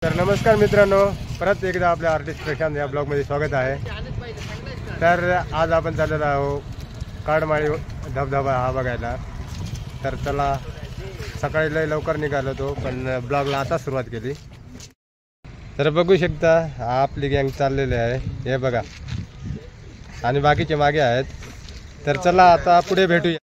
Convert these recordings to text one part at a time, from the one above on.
तर नमस्कार मित्रांनो, परत एकदा आपल्या आर्टिस्ट प्रशांत या ब्लॉगमध्ये स्वागत आहे। तर आज आपण चाललेलो आहोत काडमाळी धबधबा हा बघायला। तर चला, सकाळी लय लवकर निघालो होतो पण ब्लॉगला आता सुरुवात केली। तर बघू शकता आपली गँग चाललेली आहे, हे बघा, आणि बाकीचे मागे आहेत। तर चला आता पुढे भेटूया।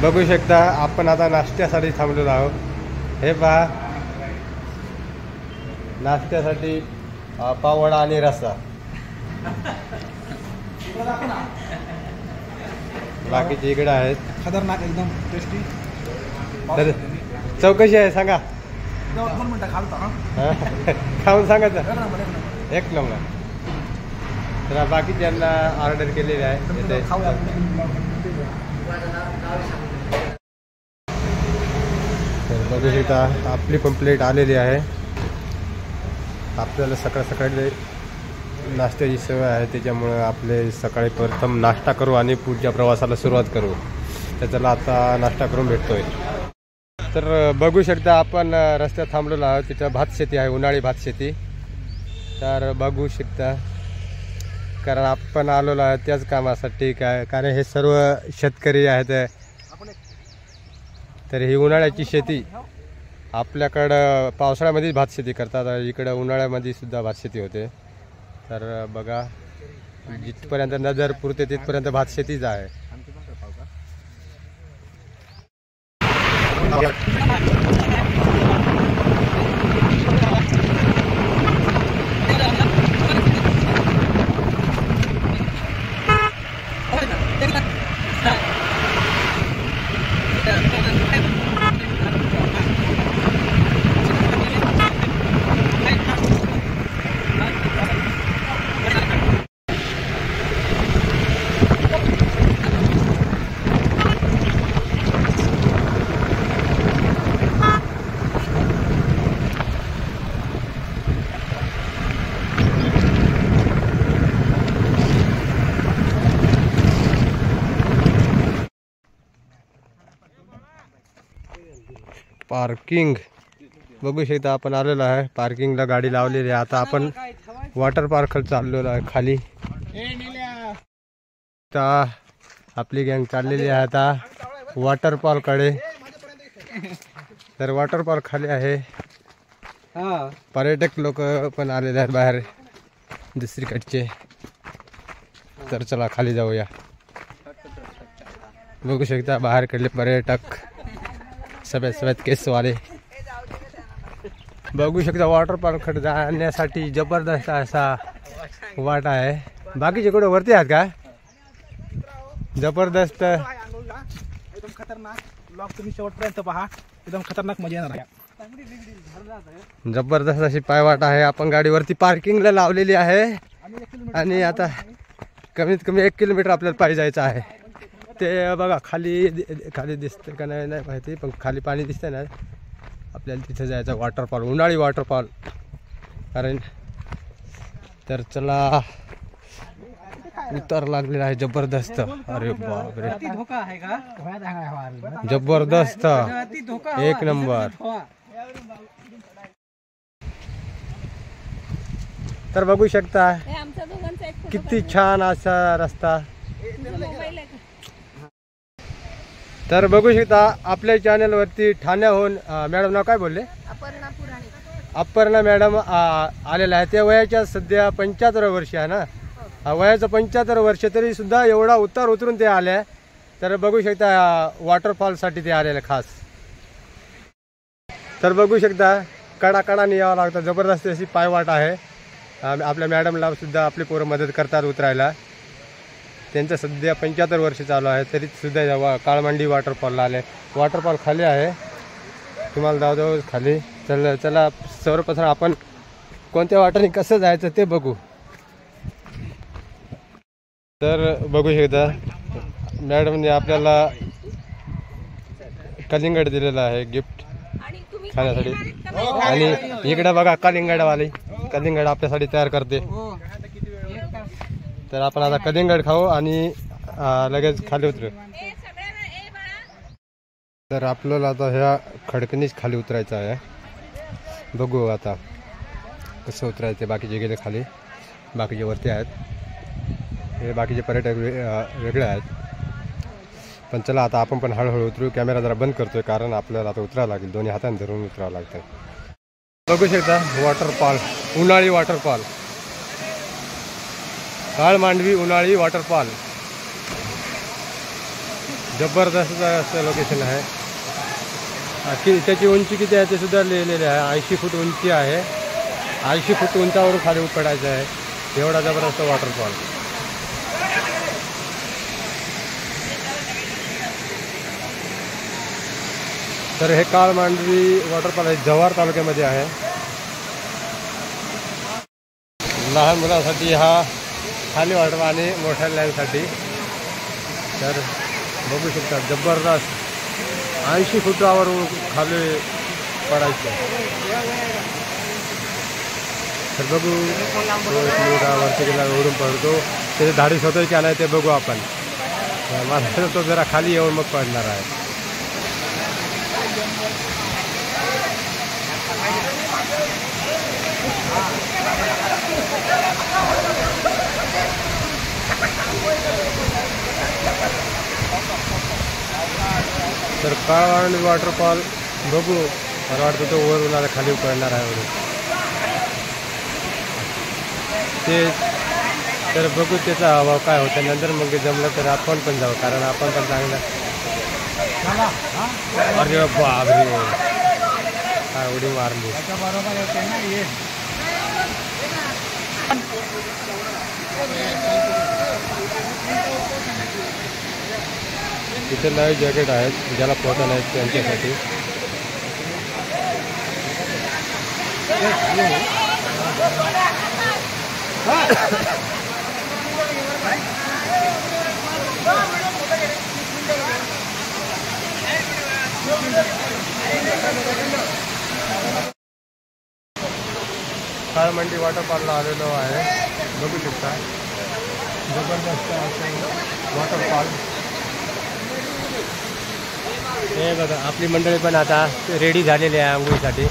बघू शकता आपण आता नाश्त्यासाठी थांबलेलो आहोत। हे पहा, नाश्त्यासाठी पाववडा आणि रस्सा। बाकीचे इकडे आहेत, खतरनाक एकदम टेस्टी। तर चौकशी आहे, सांगा। 2 मिनिटं खाऊन सांगायचं, एक नंबर। तर बाकीच्यांना ऑर्डर केलेली आहे। तर बघू शकता आपली पण प्लेट आलेली आहे। आपल्याला सकाळ सकाळी नाश्त्याची सवय आहे, त्याच्यामुळे आपले सकाळी प्रथम नाश्ता करू आणि पुढच्या प्रवासाला सुरुवात करू। तर चला आता नाश्ता करून भेटतोय। तर बघू शकता आपण रस्त्यात थांबलेलो आहोत, तिथं भात शेती आहे, उन्हाळी भात शेती। तर बघू शकता, कारण आपण आलेलो आहे त्याच कामासाठी, काय कारण हे सर्व शेतकरी आहेत। तर ही उन्हाळ्याची शेती, आपल्याकडं पावसाळ्यामध्ये भात शेती करतात, इकडं उन्हाळ्यामध्ये सुद्धा भात शेती होते। तर बघा, जिथपर्यंत नजर पुरते तिथपर्यंत भात शेतीच आहे। पार्किंग बघू शकता, आपण आलेलो आहे पार्किंगला, गाडी लावलेली आहे। आता आपण वॉटर पार्क चाललेलो आहे खाली। आता आपली गँग चाललेली आहे आता वॉटर पार्क कडे। तर वॉटर पार्क खाली आहे, पर्यटक लोक पण आलेले आहेत बाहेर दुसरीकडचे। तर चला खाली जाऊया। बघू शकता बाहेर कडले पर्यटक सफेद सफेद केस वाले। बघू शकता वॉटर पार्क जाण्यासाठी जबरदस्त असा वाट आहे। बाकीचे कुठे वरती आहेत का? जबरदस्त, एकदम खतरनाक ब्लॉग तुम्ही शेवटपर्यंत पहा, एकदम खतरनाक मजा येणार आहे। जबरदस्त अशी पायवाट आहे। आपण गाडीवरती पार्किंगला लावलेली आहे आणि आता कमीत कमी 1 किलोमीटर आपल्याला पायी जायचं आहे। ते बघा खाली खाली दिसतं का नाही नाही माहिती, पण खाली पाणी दिसतं ना, आपल्याला तिथे जायचं वॉटरफॉल, उन्हाळी वॉटरफॉल कारण। तर चला, उतार लागलेला आहे जबरदस्त। अरे बापरे, जबरदस्त, एक नंबर। तर बघू शकता किती छान असा रस्ता। तर बघू शकता आपल्या चॅनलवरती ठाण्याहून, मॅडम नाव काय बोलले? अपर्णा मॅडम आलेल्या आहे. त्या वयाच्या सध्या 75 वर्ष आहे ना, वयाचं 75 वर्ष तरी सुद्धा एवढा उतार उतरून ते आल्या. तर बघू शकता वॉटरफॉलसाठी ते आलेले खास. तर बघू शकता कडाकडाने यावं लागतं, जबरदस्त अशी पायवाट आहे. आपल्या मॅडमला सुद्धा आपली पोरं मदत करतात उतरायला. त्यांचं सध्या 75 वर्ष चालू आहे तरी सुद्धा काळमांडी वॉटरफॉलला आले. वॉटरफॉल खाली आहे, तुम्हाला जाऊ खाली. चला सर्वप्रथम आपण कोणत्या वाटाने कसं जायचं ते बघू. तर बघू शकता मॅडमने आपल्याला कलिंगड दिलेलं आहे गिफ्ट खाण्यासाठी. आणि इकडे बघा कलिंगडवाली कलिंगड आपल्यासाठी तयार करते. तर आपण आता कलिंगड खाऊ आणि लगेच खाली उतरू. तर आपल्याला आता ह्या खडकणीच खाली उतरायचं आहे. बघू आता कसं उतरायचं. बाकीचे गेले खाली, बाकीचे वरती आहेत. हे बाकीचे पर्यटक वेगळे आहेत. पण चला आता आपण पण हळूहळू उतरू. कॅमेरा जरा बंद करतोय कारण आपल्याला आता उतरावं लागेल. दोन्ही हाताने धरून उतरावं लागतं. बघू शकता वॉटरफॉल, उन्हाळी वॉटरफॉल, काळमांडवी उन्हाळी वॉटरफॉल. जबरदस्त असं लोकेशन आहे. त्याची उंची किती आहे ते सुद्धा लिहिलेले आहे. 80 फूट उंची आहे. 80 फूट उंचावरून खाली पडायचं आहे. एवढा जबरदस्त वॉटरफॉल. तर हे काळमांडवी वॉटरफॉल आहे, जव्हार तालुक्यामध्ये आहे. लहान मुलांसाठी हा खाली वॉटरफॉल आणि मोठ्या लाईनसाठी. तर बघू शकता जबरदस्त 80 फुटावरून खाली पडायचं. तर बघू वरती गेला उडून पडतो. त्याचे धाडीस होतोय की नाही ते बघू आपण. मला तो जरा खाली येऊन मग पडणार आहे. तर काळमांडवी वॉटरफॉल बघू. मला वाटतं तो वर उन्हाला खाली पडणार आहे म्हणून ते. तर बघू त्याचा हवा काय होता. नंतर मग जमलं तर आपण पण जाऊ, कारण आपण पण चांगलं. अरे बापरे काय उडी मारली. तिथे लाईव्ह जॅकेट आहेत, ज्याला पोहता नाहीत त्यांच्यासाठी. काळमांडी वॉटरफॉलला आलेलो आहे. बघू शकता जबरदस्त असं वॉटरफॉल. हे बघा आपली मंडळी पण आता रेडी झालेली आहे आंघोळीसाठी.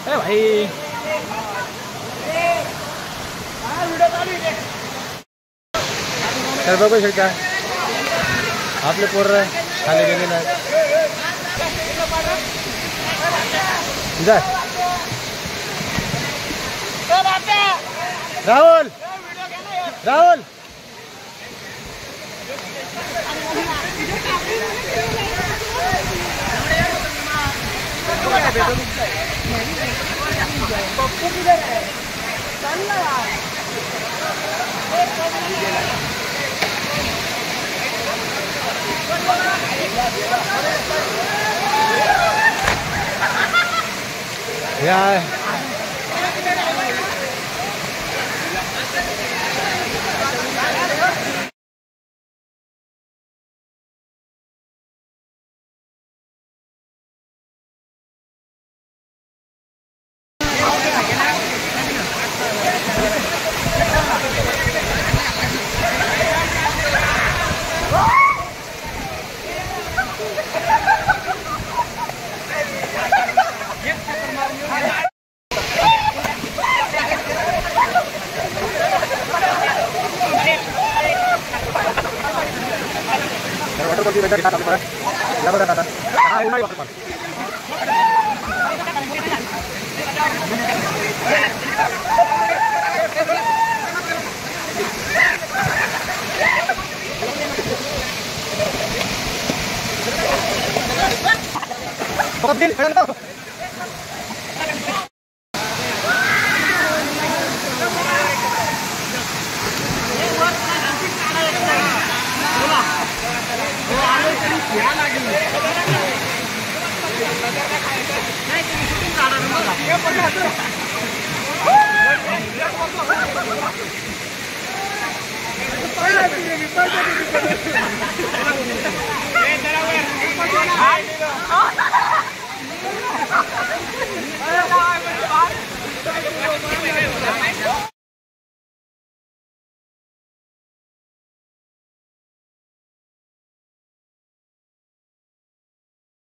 भाई तर बघू शकता आपले पोरं खाली गेलेले आहेत. जा राहुल राहुल या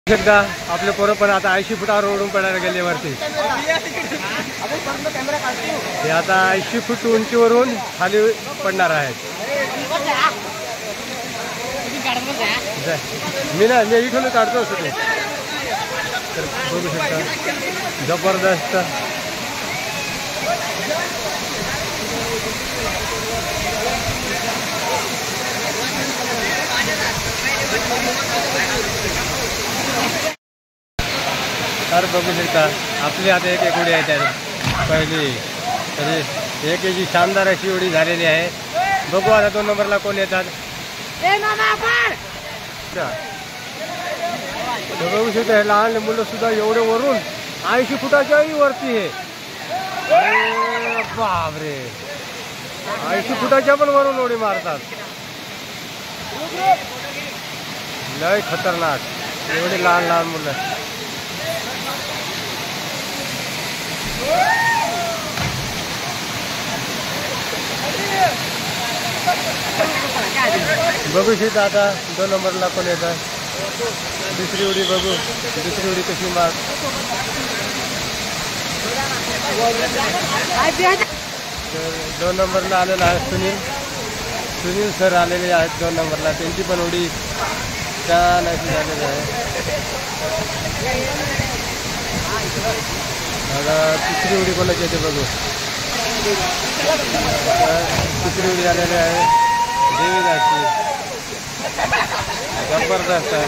एकदा आपले पोरं पण आता 80 फुटावर ओढून पडायला गेले वरती. ते आता 80 फूट उंचीवरून खाली पडणार आहेत. मी इथून काढतो असं ते. तर बघू शकता जबरदस्त तर बघू शकता आपली आता एक उडी आहे त्यात पहिली. तरी एक याची शानदार अशी उडी झालेली आहे. बघू आता 2 नंबरला कोण येतात. बघू शकता हे लहान मुलं सुद्धा एवढे वरून 80 फुटाच्याही वरती आहे. बापरे 80 फुटाच्या पण वरून उडी मारतात. लय खतरनाक एवढे लहान लहान मुलं. बघू शकता आता 2 नंबरला कोण येतात. दुसरी उडी बघू. दुसरी उडी कशी मार. 2 नंबरला आलेला आहे सुनील सर आलेले आहेत 2 नंबरला. त्यांची पण उडी छान अशी झालेली आहे. आता तिसरी उडी कोणाची येते बघू. तिसरी उडी आलेली आहे देवीदासची. जबरदस्त आहे.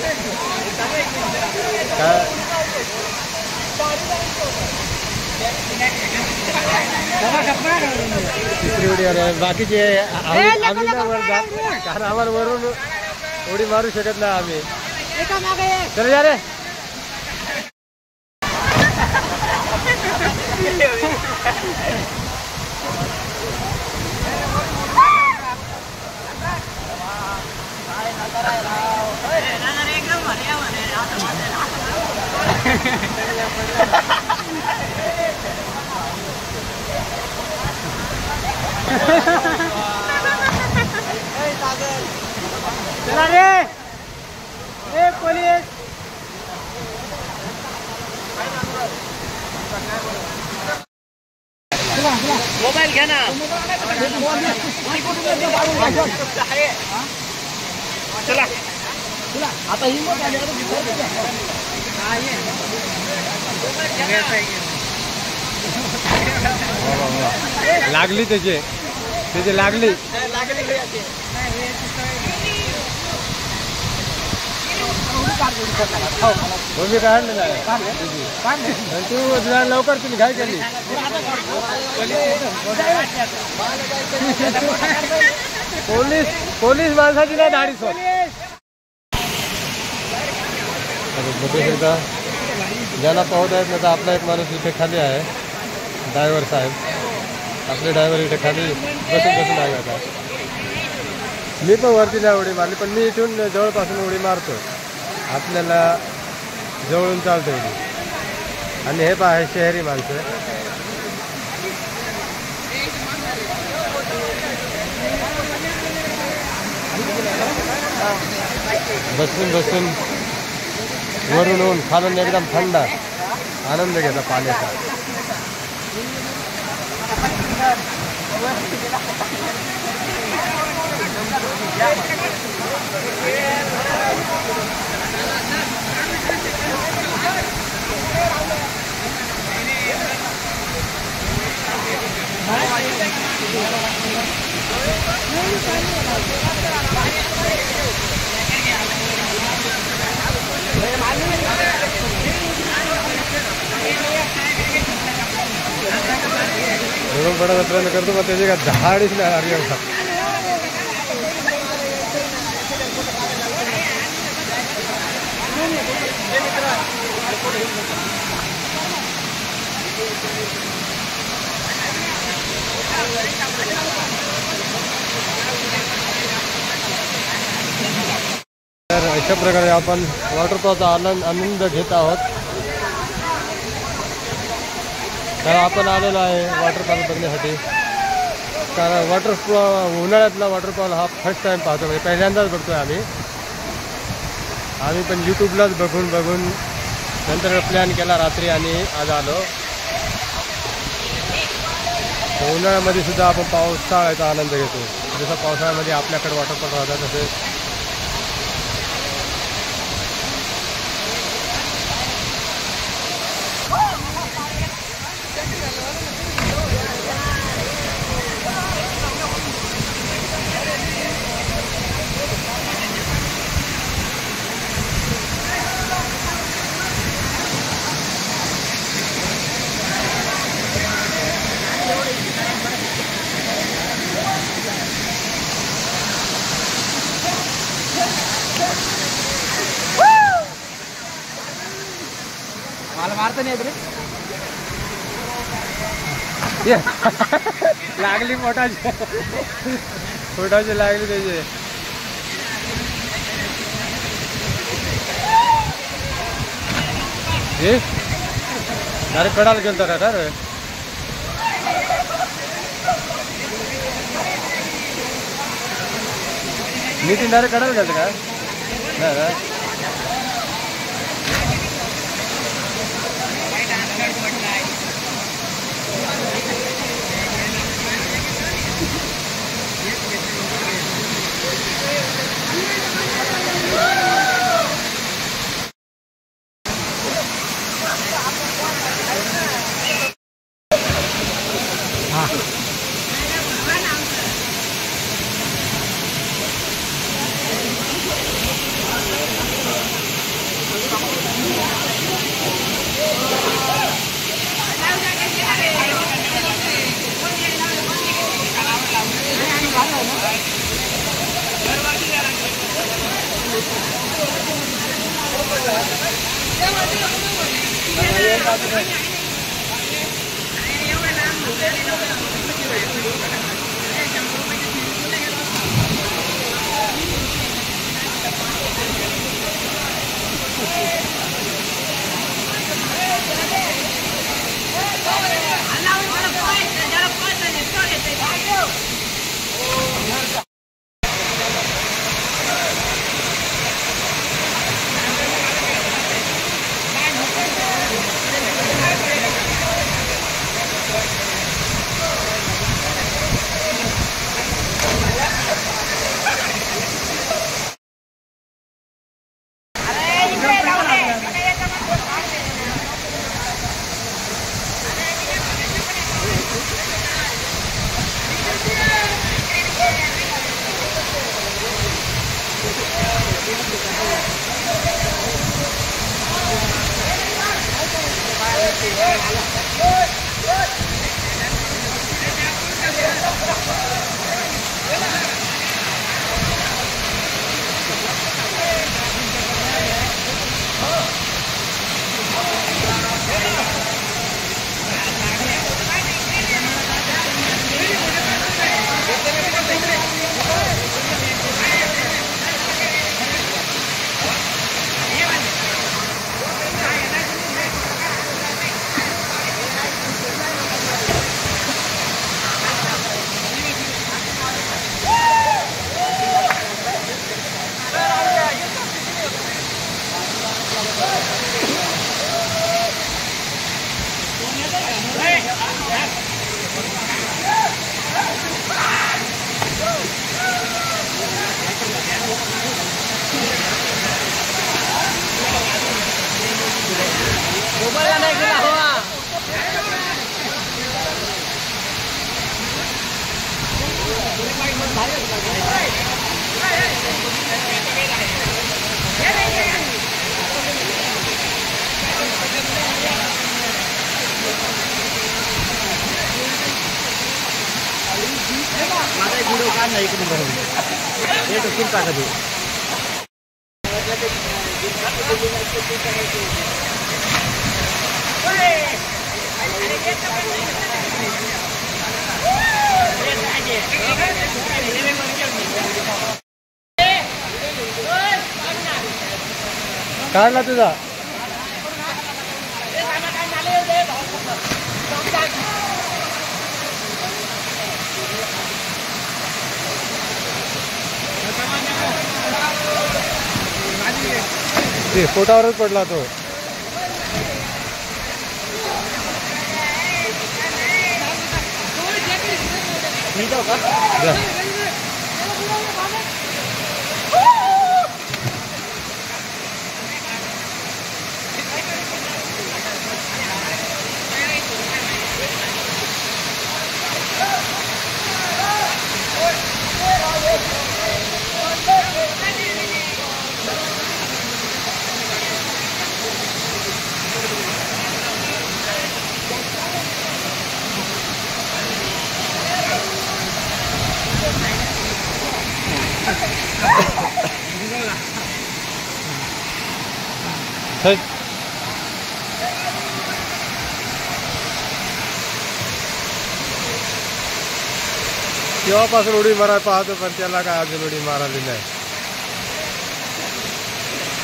तिसरी उडी आली आहे. बाकीचे आम्ही वर जात कारण आम्हाला वरून उडी मारू शकत नाही आम्ही. चल या रे. चला रे ए पोलीस. मोबाईल घ्या ना. चला आता ही लागली त्याचे लागली. मी काढलं नाही तू लवकर तुम्ही घाई केली. पोलीस माणसाची नाही धाडी सोड. बघू शकता ज्यांना पाहत आहेत ना तर आपला एक माणूस इथे खाली आहे. ड्रायव्हर साहेब आपले ड्रायव्हर इथे खाली बसून आहे. आता मी पण वरती नाही उडी मारली पण मी इथून जवळपासून उडी मारतो. आपल्याला जवळून चालतो उडी. आणि हे पहा हे शहरी माणसं. बसून वरून होऊन खालून एकदम थंड आनंद घेता पाण्याचा. धरून पडायचा प्रयत्न करतो मग त्याची का झाडीच नाही आली होता. तर अशा प्रकारे आपण वॉटरफॉलचा आनंद घेत आहोत. तर आपण आलेलो आहे वॉटरफॉल बघण्यासाठी. कारण उन्हाळ्यातला वॉटरफॉल हा फर्स्ट टाइम पाहतो, म्हणजे पहिल्यांदाच बघतोय आम्ही पण यूट्यूबलाच बघून नंतर प्लॅन केला रात्री आणि आज आलो. उन्हाळ्यामध्ये सुद्धा आपण पावसाळ्याचा आनंद घेतो. जसं पावसाळ्यामध्ये आपल्याकडे वॉटरफॉल राहतात तसे मला मारता नाही रे. लागली पोटाची लागली त्याची. डायरेक्ट कडाला गेलता का रे? नितीन डायरेक्ट कडाला गेलता का? नाही ना. माझा एक व्हिडिओ काढ नाही इकडून बरोबर हे टोकून टाकत हो. काढला तुझा पोटावरच पडला तो. केव्हापासून उडी मारायला पाहतो पण त्याला काय अजून उडी मारायली नाही.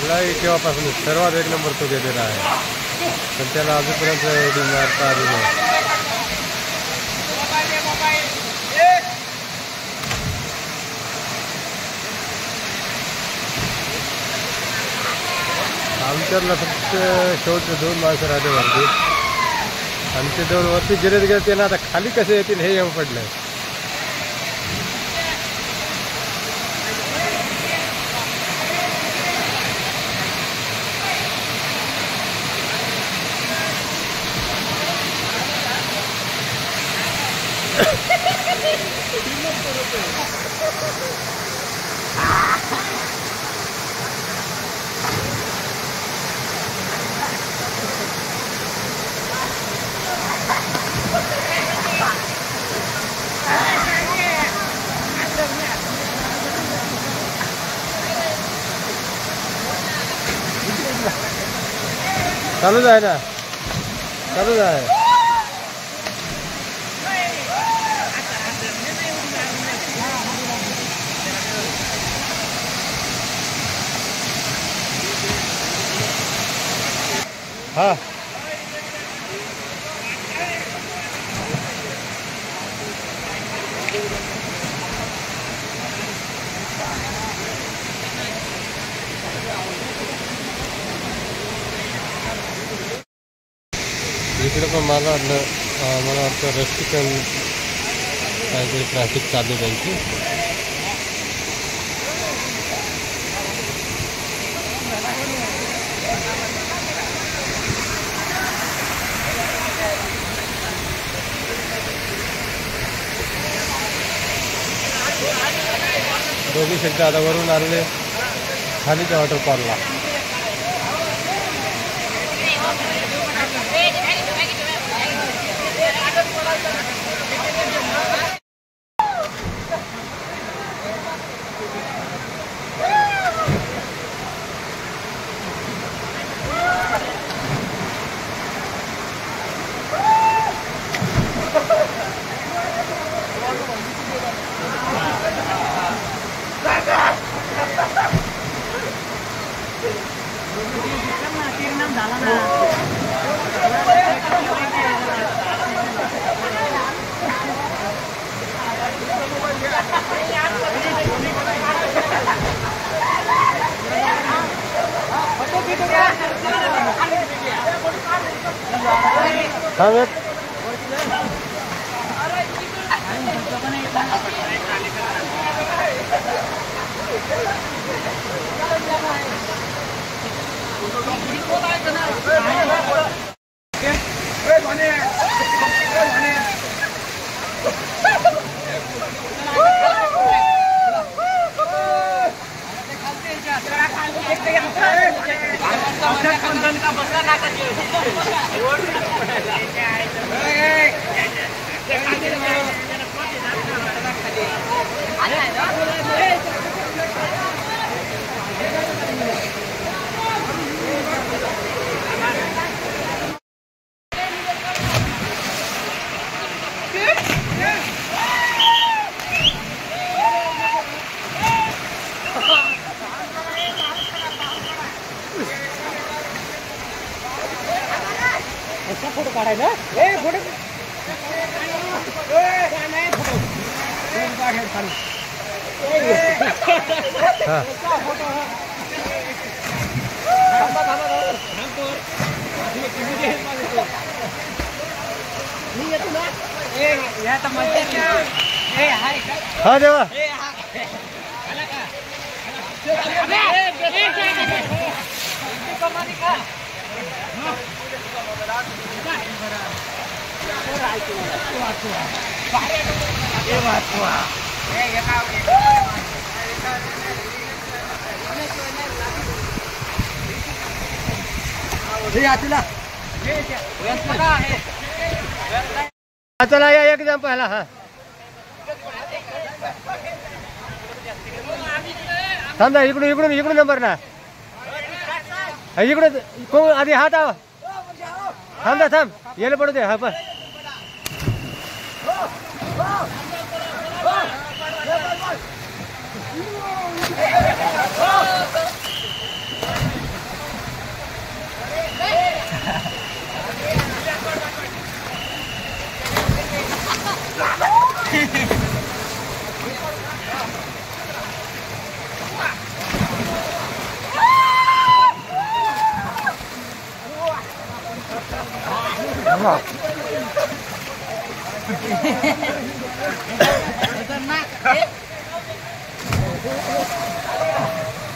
लय केव्हापासून सर्वात एक नंबर तो गेलेला आहे पण त्याला अजूनपर्यंत उडी मारता आली नाही. आमच्याला फक्त शेवटचे 2 माणसं राहते वरती आणि ते 2 वरती गेलेत गेले ते ना आता खाली कसे येतील हे येऊन पडलंय. चालूच आहे ना, चालूच आहे. हा इकडे पण मला वाटतं रेस्ट्रिक्शन काहीतरी ट्रॅफिक चालू त्यांची. दोघी शकता आता वरून आले खालीच्या वॉटरफॉलला. काढायचं हा देवा चला या एक जण पहिला हा थांब ना इकडून इकडून इकडून नंबर ना इकडून कोण आधी हात आवा थांब ना थांब यायला पडू दे हा पण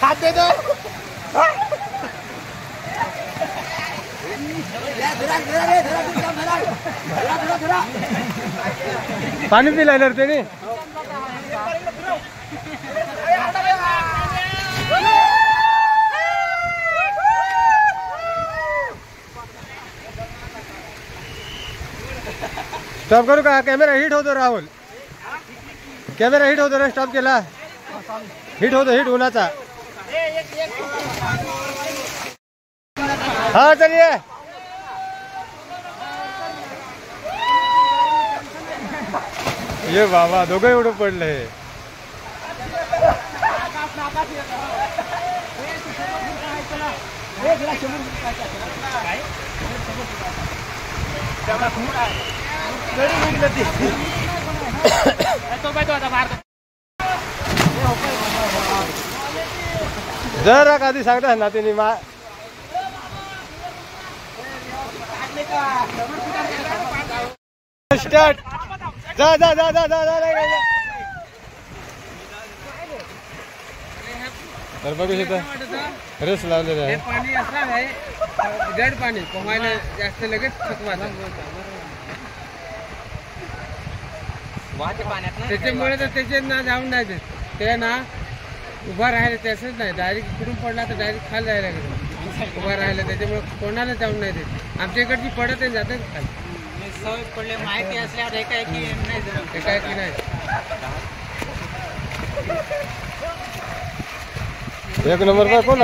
हात दे दो पाणी पिलाय ना त्याने स्टॉप करू का कॅमेरा हिट होतो राहुल कॅमेरा हिट होतो रे स्टॉप केला हिट होतो हिट उन्हाचा हा चलिए ये बाबा दोघं एवढं पडले जरा कधी सांगता ना त्यांनी मा स्टार्ट जा जा जा जा जा जा तर बघू शकता रेस लावलेलं आहे पाणी असं आहे जड पाणी पोहायला जास्त लगेच थकवा त्याच्यामुळे तर त्याचे ना जाऊन नाही देत ते ना उभा राहायला त्याच नाही डायरेक्ट इकडून पडला तर डायरेक्ट खाली जायला लागेल उभा राहायला त्याच्यामुळे कोणाला जाऊन नाही देत आमच्या इकडची पडत आहे जाते खाली सवय पडले माहिती असल्यावर एकाएकी नाही एकाएकी नाही एक नंबर पर कोण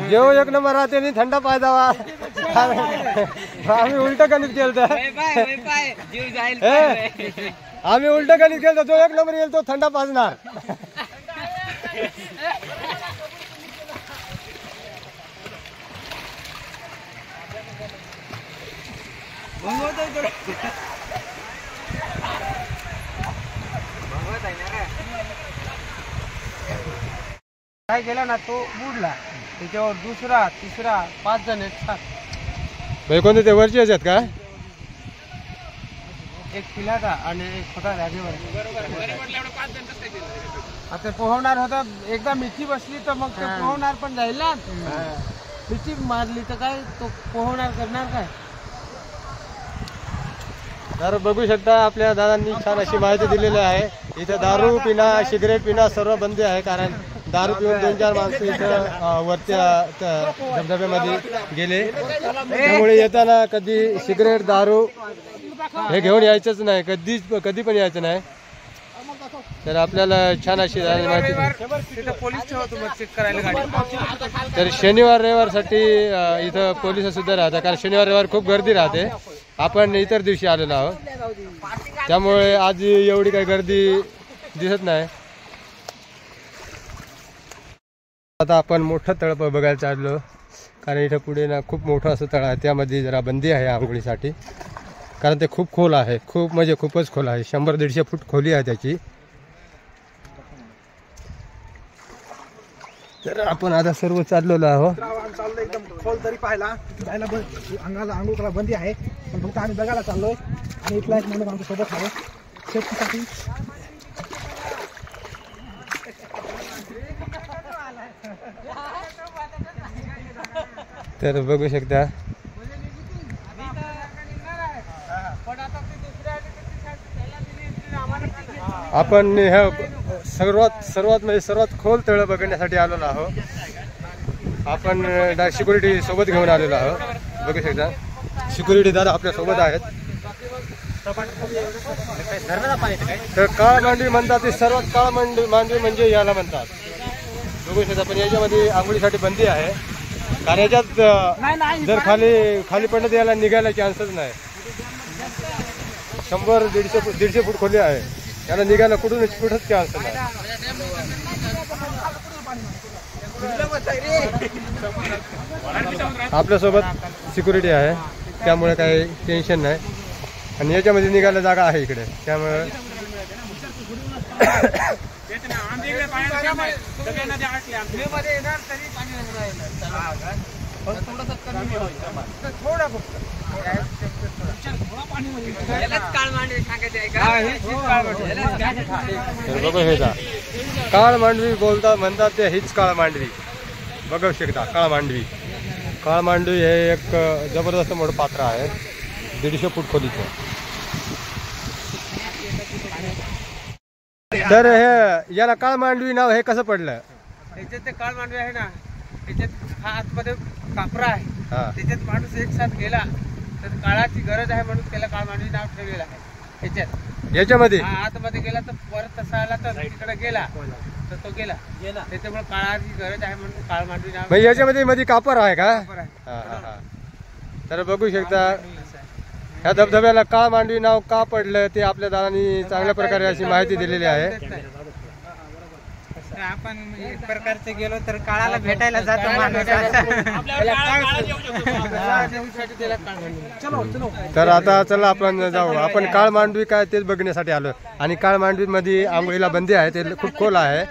जेव एक नंबर राहते आणि थंडा पाय जावा आम्ही उलट गणित केलं आम्ही उलट गणित केलं जो एक नंबर येईल तो थंडा पाजणार काय केला ना तो बुडला त्याच्यावर दुसरा तिसरा 5 जण आहेत कोणते ते वरचे आहेत का एक पिलाचा आणि एक छोटा राजेवर आता पोहणार होता एकदा मिठी बसली तर मग ते पोहणार पण जाईल ना मिठी मारली तर काय तो पोहणार करणार काय तर बघू शकता आपल्या दादांनी छान अशी माहिती दिलेली आहे इथे दारू पिणं सिगरेट पिणं सर्व बंदी आहे कारण दारू पिऊन 2-4 माणसं इथं वरच्या धबधब्यामध्ये गेले त्यामुळे येताना कधी सिगरेट दारू हे घेऊन यायचंच नाही कधी पण यायचं नाही तर आपल्याला छान अशी माहिती पोलीस ठेवतो मग चेक करायला गाडी तर शनिवार रविवारसाठी इथं पोलिस सुद्धा राहतात कारण शनिवार रविवार खूप गर्दी राहते आपण इतर दिवशी आलेलो आहोत त्यामुळे आज एवढी काही गर्दी दिसत नाही आता आपण मोठं तळ बघायला चाललो, कारण इथं पुढे ना खूप मोठं असं तळ आहे, त्यामध्ये जरा बंदी आहे आंघोळीसाठी, कारण ते खूप खोल आहे, खूप म्हणजे खूपच खोल आहे, 100-150 फूट खोली आहे त्याची. तर आपण आता सर्व चाललेलो आहोत. चाललो एकदम खोल तरी पाहायला जायला अंगाला आंघोळ करायला बंदी आहे, पण फक्त आम्ही बघायला चाललोय. आणि इथला एक माणूस आमच्या सोबत आहे सेफ्टीसाठी. तर बघू शकता आपण ह्या सर्वात खोल तळ बघण्यासाठी आलेलो आहोत. आपण सिक्युरिटी सोबत घेऊन आलेलो आहोत. बघू शकता सिक्युरिटी दादा आपल्या सोबत आहेत. तर काळ मांडवी म्हणतात, ते सर्वात काळ मांडवी म्हणजे याला म्हणतात. बघू शकता, पण याच्यामध्ये आंघोळीसाठी बंदी आहे, कारण याच्यात जर खाली पडलं तर याला निघायला चान्सच नाही. 100-150 फूट खोली आहे, याला निघायला कुठंच चान्स नाही. आपल्यासोबत सिक्युरिटी आहे, त्यामुळे काही टेन्शन नाही. आणि याच्यामध्ये निघायला जागा आहे इकडे, त्यामुळे काळ मांडवी म्हणतात ते हीच काळ मांडवी. बघू शकता काळ मांडवी हे एक जबरदस्त मोठं पात्र आहे, 150 फूट खोलीचं. तर हे याला काळ मांडवी नाव हे कसं पडलं? याच्यात ते काळ मांडवी आहे ना, त्याच्यात हा आतमध्ये कापरा आहे, त्याच्यात माणूस एक साथ गेला तर काळाची गरज आहे म्हणून त्याला काळ मांडवी नाव ठेवलेलं आहे. याच्यामध्ये आतमध्ये गेला तर परत तसा आला तर तिकडे गेला तर तो गेला, त्याच्यामुळे काळाची गरज आहे म्हणून काळ मांडवी नाव. याच्यामध्ये मध्ये कापर आहे का? तर बघू शकता ह्या धबधब्याला काळ मांडवी नाव का पडलं ते आपल्या दादांनी चांगल्या प्रकारे अशी माहिती दिलेली आहे. आपण एक प्रकारचे गेलो तर काळाला भेटायला जातो तर आता चला आपण जाऊ. आपण काळ मांडवी काय तेच बघण्यासाठी आलो, आणि काळ मांडवी मध्ये आंघोळीला बंदी आहे, ते खूप खोल आहे,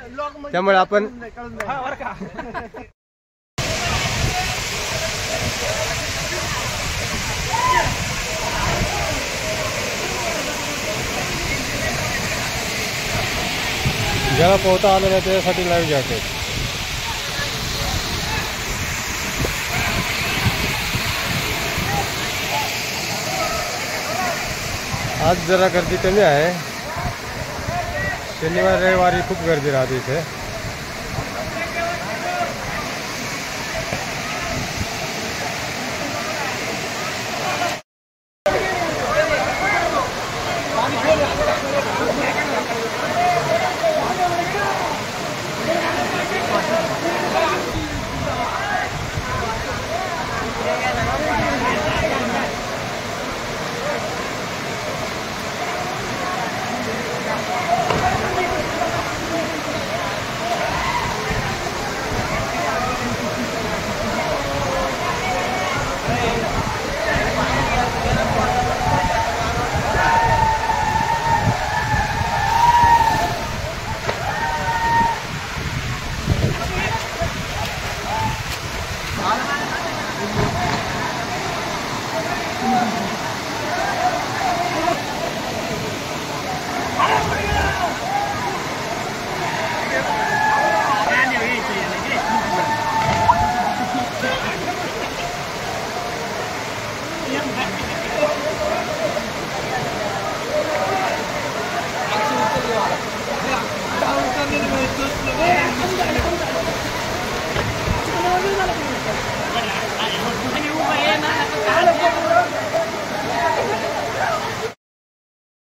त्यामुळे आपण ज्याला पोहता आलं नाही त्याच्यासाठी लाईव्ह जॅकेट. आज जरा गर्दी कमी आहे, शनिवार रविवारी खूप गर्दी राहते इथे.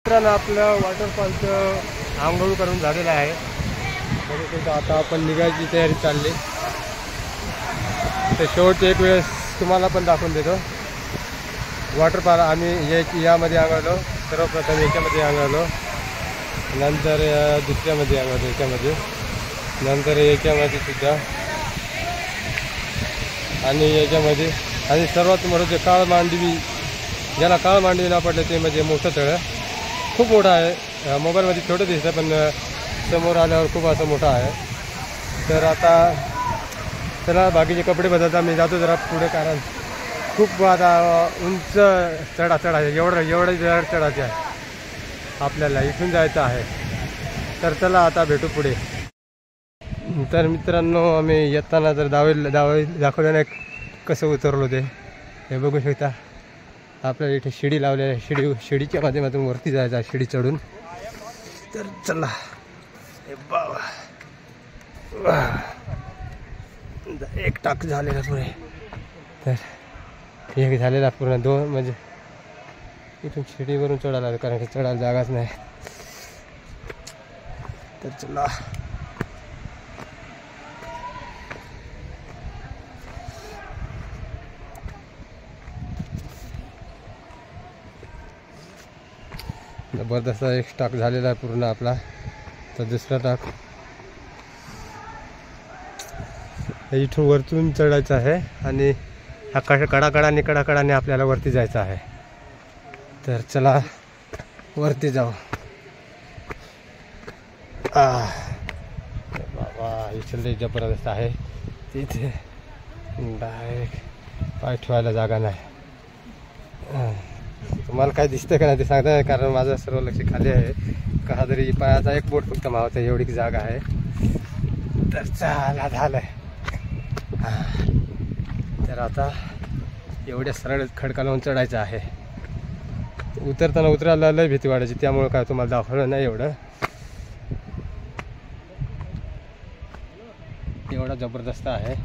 मित्रांनो, आपलं वॉटरफॉलचं आंघोळ करून झालेलं आहे. बघू आता आपण निघायची तयारी चालली. तर शेवटची एक वेळेस तुम्हाला पण दाखवून देतो. वॉटरफॉल आम्ही यामध्ये आंघोळलो, सर्वप्रथम याच्यामध्ये आंघोळलो, नंतर दुसऱ्यामध्ये आंघोळलो, याच्यामध्ये, नंतर याच्यामध्ये सुद्धा आणि याच्यामध्ये आणि सर्वात मोठं जे काळ मांडवी, ज्याला काळ मांडवी नाव पडलं ते म्हणजे मोठं तळं खूप मोठं आहे. मोबाईलमध्ये छोटं दिसतं पण समोर आल्यावर खूप असं मोठं आहे. तर आता चला बाकीचे कपडे बदलता मी जातो जरा पुढे, कारण खूप आता उंच चढा आहे, एवढं चढायचं आहे आपल्याला, इथून जायचं आहे. तर चला आता भेटू पुढे. तर मित्रांनो आम्ही येताना जर दाखवलं नाही कसं उतरलो ते हे बघू शकता. आपल्याला इथे शिडी लावलेली आहे, शिडीच्या माध्यमातून वरती जायचं आहे, शिडी चढून. तर चला बाबा एक टाक झालेला पुढे, तर एक झालेला पूर्ण दोन, म्हणजे इथून शिडीवरून चढायला कारण की चढायला जागाच नाही. तर चला जबरदस्त एक स्टॉक झालेला आहे पूर्ण आपला. तर दुसरा टाक इथून वरतून चढायचं आहे आणि हा कडाकडाने आपल्याला वरती जायचं आहे. तर चला वरती जाऊ. बाबा इथं लई जबरदस्त आहे, तिथे डायरेक्ट पाय ठेवायला जागा नाही. तुम्हाला काय दिसतं का नाही ते सांगता नाही, कारण माझं सर्व लक्ष खाली आहे. कसा तरी पायाचा एक बोट फक्त मावता एवढी जागा आहे. तर चला झालंय. तर आता एवढ्या सरळ खडका लावून चढायचं आहे. उतरताना उतरायला लय भीती वाटायची, त्यामुळे काय तुम्हाला दाखवलं नाही एवढं. एवढा जबरदस्त आहे.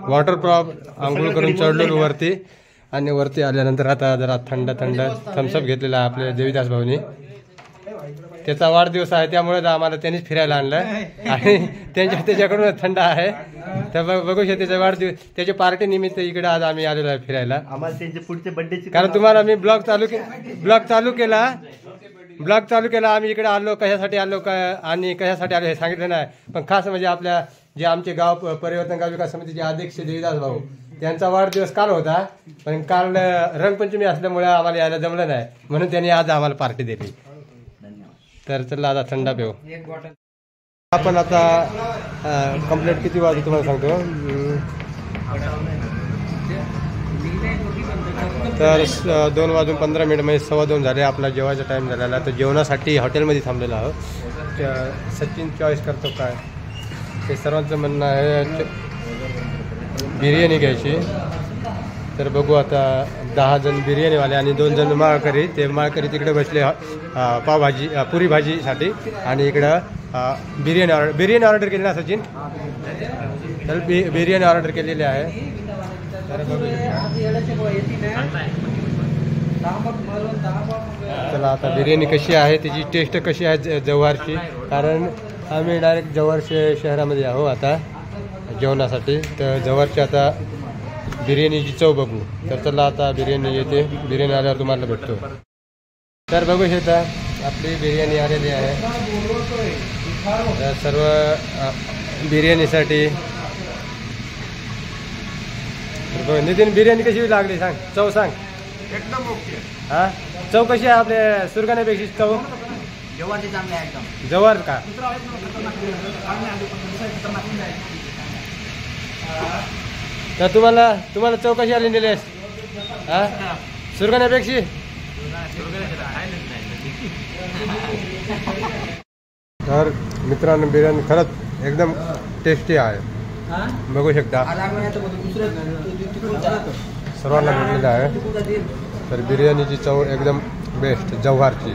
वॉटरप्रूफ आंघोळ करून चढलो वरती, आणि वरती आल्यानंतर आता जरा थंड थम्सअप घेतलेला आहे आपल्या देवीदास भाऊनी. त्याचा वाढदिवस आहे त्यामुळे आम्हाला त्यांनीच फिरायला आणलं आणि त्याच्याकडून थंड आहे. तर बघू शकता त्याचा वाढदिवस, त्याच्या पार्टी निमित्त इकडे आज आम्ही आलेलो आहे फिरायला. आम्हाला त्यांच्या पुढच्या बर्थडेची, कारण तुम्हाला मी ब्लॉग चालू केला आम्ही इकडे आलो कशासाठी आलो आणि कशासाठी आलो हे सांगितलं नाही. पण खास म्हणजे आपल्या जे आमचे गाव परिवर्तन गाव विकास समितीचे अध्यक्ष देवीदास भाऊ त्यांचा वाढदिवस काल होता, पण काल रंगपंचमी असल्यामुळे आम्हाला यायला जमलं नाही, म्हणून त्यांनी आज आम्हाला पार्टी दिली. तर चला आता थंडा पिऊ आपण. आता कंप्लीट किती वाजता तुम्हाला सांगतो. तर 2:15 म्हणजे 2:15 झाले. आपला जेवायचा टाईम झालेला. तर जेवणासाठी हॉटेलमध्ये थांबलेला आहोत. सचिन चॉईस करतो काय ते सर्वांचं म्हणणं आहे बिर्याणी घ्यायची. तर बघू आता 10 जण बिर्याणीवाले आणि 2 जण माळकरी. ते माळकरी तिकडे बसले पावभाजी पुरी भाजीसाठी, आणि इकडं बिर्याणी ऑर्डर केली ना सचिन. तर बिर्याणी ऑर्डर केलेली आहे. तर चला आता बिर्याणी कशी आहे, त्याची टेस्ट कशी आहे जव्हारची, कारण आम्ही डायरेक्ट जव्हार शहरामध्ये आहो आता जेवणासाठी. तर जव्हारची आता बिर्याणीची चव बघू. तर चला आता बिर्याणी येते, बिर्याणी आल्यावर तुम्हाला भेटतो. तर बघू शकता आपली बिर्याणी आलेली आहे. तर सर्व बिर्याणीसाठी नितीन बिर्याणी कशी लागली सांग, चव सांग. एकदम ओके. हा चव कशी आहे आपल्या सुरगाण्यापेक्षा चव? जेवणाची चांगली आहे एकदम. जव्हार का? तर तुम्हाला चव कशी आली निलेश? हा सुरगाण्यापेक्षा? तर मित्रांनो बिर्याणी खरंच एकदम टेस्टी आहे, बघू शकता सर्वांना भेटलेलं आहे. तर बिर्याणीची चव एकदम बेस्ट जव्हारची.